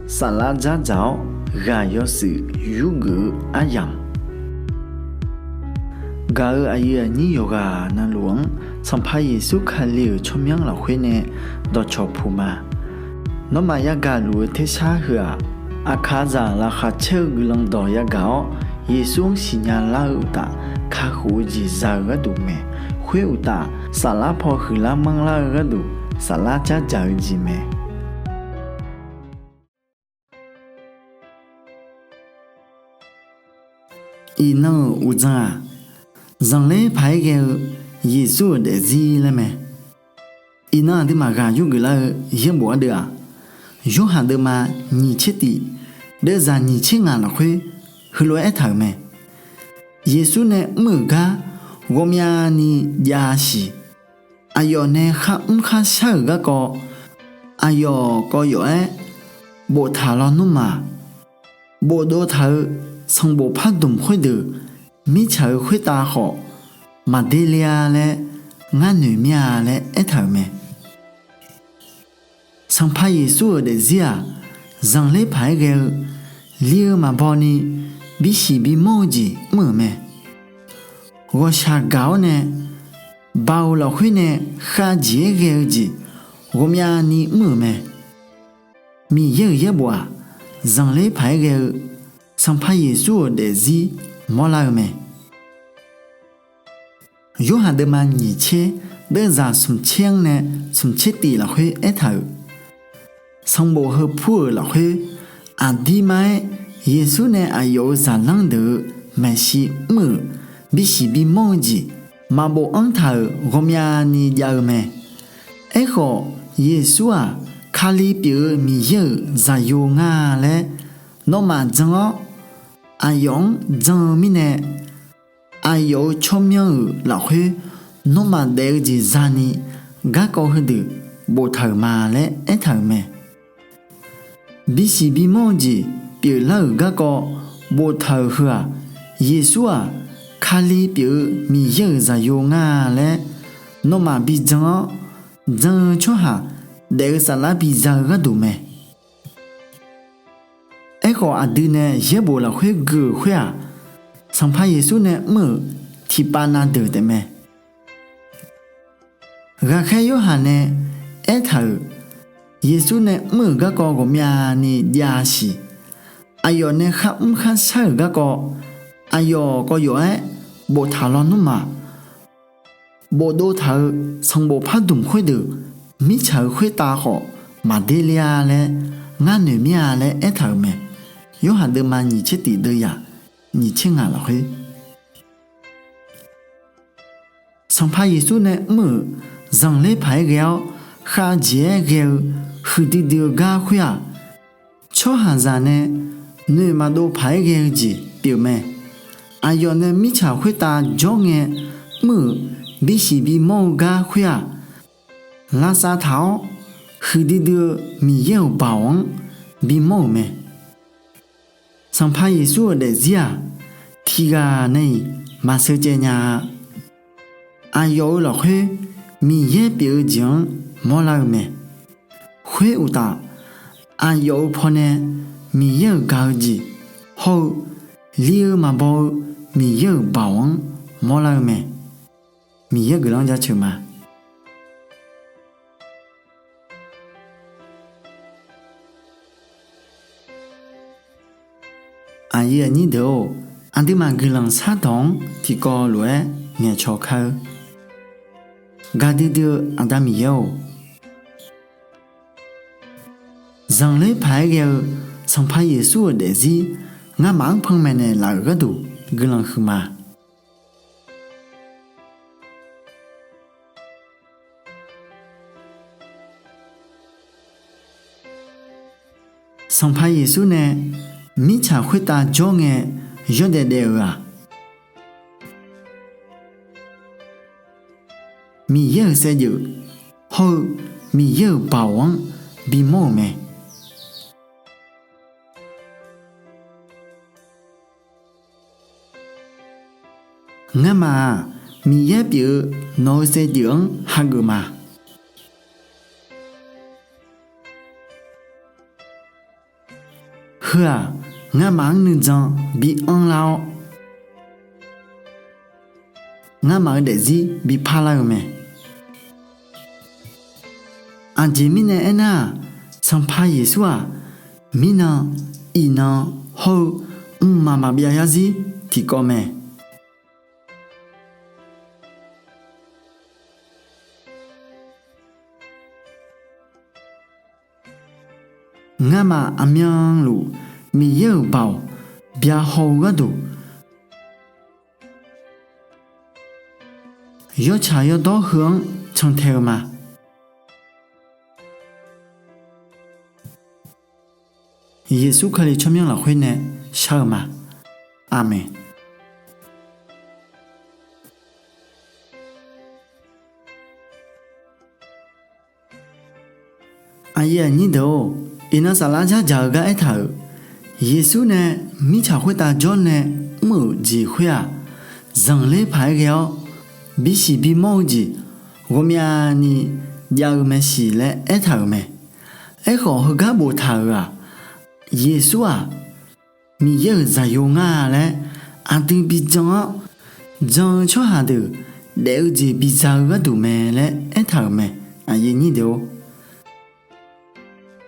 萨拉扎早ga yo sự yu gu ayam ga ai ni yoga na luang sampai Yesu khaliu chomyang la khwene do chopuma no ma ya ga lu the sa hua akhaza la kha cheu gulang do ya gao Yesu sinya la uta kha hu ji za ga du me khwe uta sala pho khula mang la ga du sala cha ja ji me ino uza zangle phai ge Yesu de ji le me ina de ma ga yu ge la yin bo de a yu han de ma ni chi ti de za ni chi nga na khwe hu lo e tha me Yesu ne mu ga wo mya ni ya shi ayo ne kha kha sa ga ko ayo ko yo e bo tha lo nu ma bo do tha song bo pha dum khoi de mi chao khoi ta ho ma de lia le nga nu mya le e tha me sang pa Yesu de zia zang le phai ge liu ma bo ni bi shi bi mo ji mo me wo sha gao ne bao lo khoi ne kha ji ge ji wo mya ni mo me mi ye ye bo zang le phai ge sang pa Yesu de zi mo la me yo han de man ni che de za sum chiang ne sum che ti la khoi e thau sang bo he pu la khoi a di mai Yesu ne a yo za lang de ma shi mu bi shi bi mo ji ma bo ang thau gom ya ni ya me e kho Yesu a khali pi mi ye za yo nga le no ma zang ayong zang mi ne ayo chomyang la khwe no ma de ji zani ga ko hdu bo thar ma le e thar me bi si bi mo ji pi la ga ko bo thar hua Yesu a khali pi mi ye za yo nga le no ma bi zang cho ha de sa la bi za ga du me e ko adu ne ye bo la khwe gu khwe a sang pa Yesu ne mu ti pa na de me ga kha yo ha ne e tha Yesu ne mu ga ko go mya ni ya shi ayo ne kha sa ga ko ayo ko yo e bo tha lo nu ma bo do tha sang bo pha dum khoi de mi cha khoi ta ho ma de lia le nga ne mya le e tha me yo han de ma ni che ti de ya你亲俺了会，上怕耶稣呢么，让来排个哈节个，后头的个会啊，超汉人呢，你嘛都排个子表妹，啊要呢米茶会打ကြော嘅么，比是比毛个会啊，拉萨头，后头的米有包王比毛咩。sang pa Yesu de zia thi ga nei ma se che nya a yo lo khwe mi ye pi jing mo la me khwe u ta a yo pho ne mi ye ga ji ho liu ma bo mi ye ba wang mo la me mi ye ga lang ja chu ma a ye ni do an de ma gilang sa dong ti ko lue nge cho khau ga de de an da mi yo zang le phai ge sang pa Yesu de ji nga mang phang me ne la ga du gilang khu ma sang pa Yesu ne mi cha khoi ta jo nge yo de a mi ye se yu ho mi ye ba wang bi mo me nga ma mi ye bi no se yung ha gu ma 呵啊，俺忙能张比昂老，俺忙的是比怕了没？俺姐妹呢？那上怕耶稣啊，米呢？伊呢？后妈妈比亚子提高没？俺妈阿娘路米有包，比较好个多。要吃要多香，从头嘛。耶稣可以出名了会呢，笑嘛，阿门。哎呀，你都，伊那啥拉家教个一头，耶稣呢，米茶会打仗呢，冇机会啊，人类派个哦。比西比毛子，我们啊你要么是嘞一头没，一好和个不头啊，耶稣啊，米有在用啊嘞，阿丁比张啊，张出下头，了解比早个都没嘞一头没，啊耶你都，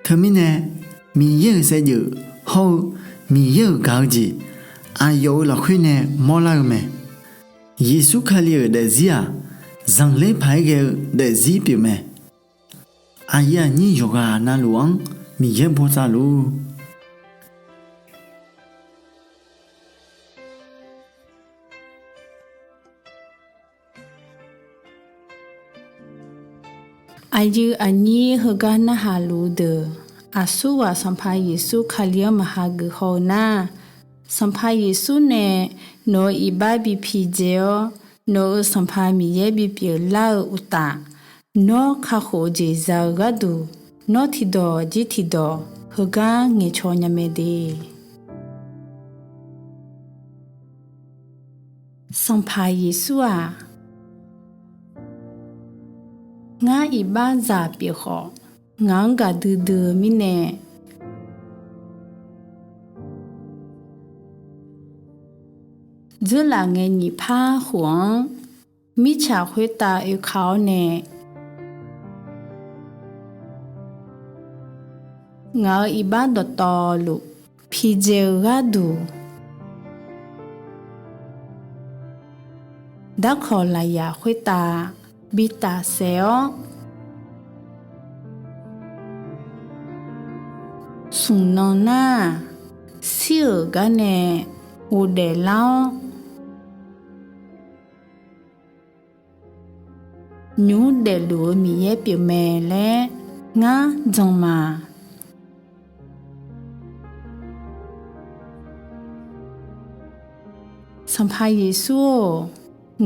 他们呢，米有在有好，米有高级，啊有了会呢冇了没。耶稣可里的字啊，人类派个的字表咩？哎呀，你有啊那路昂，米也不咋路。阿有阿你和个那哈路的，阿苏瓦上怕耶稣可里嘛哈个好呐。สัมภาเยซูเนโนอีบาบิพีเจโอโนสัมภามีเยบิเปียลาอุตาโนคาโคเจซากาดูโนทิดอจิทิดอฮกาเงชอญเมเดสัมภาเยซูอะงาอีบาซาเปียของางกาดือมิเน这两个你怕黄，米茶会打一考呢。我一般都到路，啤酒个多。打考来也会打，比打谁哦？送侬呐，小个呢，我得老。nhú để lúa mì ye biểu mè lẽ ngã dòng màสัมภาเยซู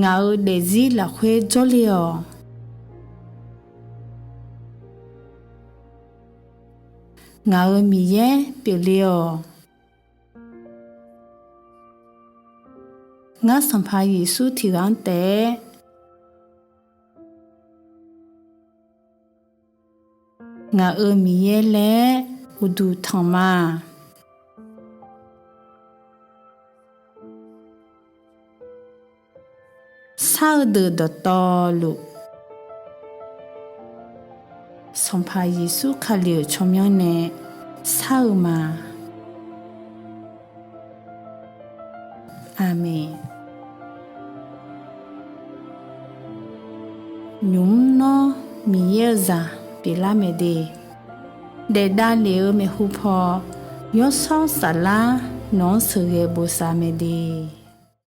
งาเดซีละเควจอลิโองามีเยเปียวลิโองาสัมภาเยซูที่กันแต่งามีเยและอุดูทองมาซาเดดตอลุสัมภาเยซูคาเลียชมยังเนซามาอาเมนยุมโนมีเยซาเปลาเมเดเดดาเลอเมฮูพอยอซอสาลาน้องเสเกโบซาเมเด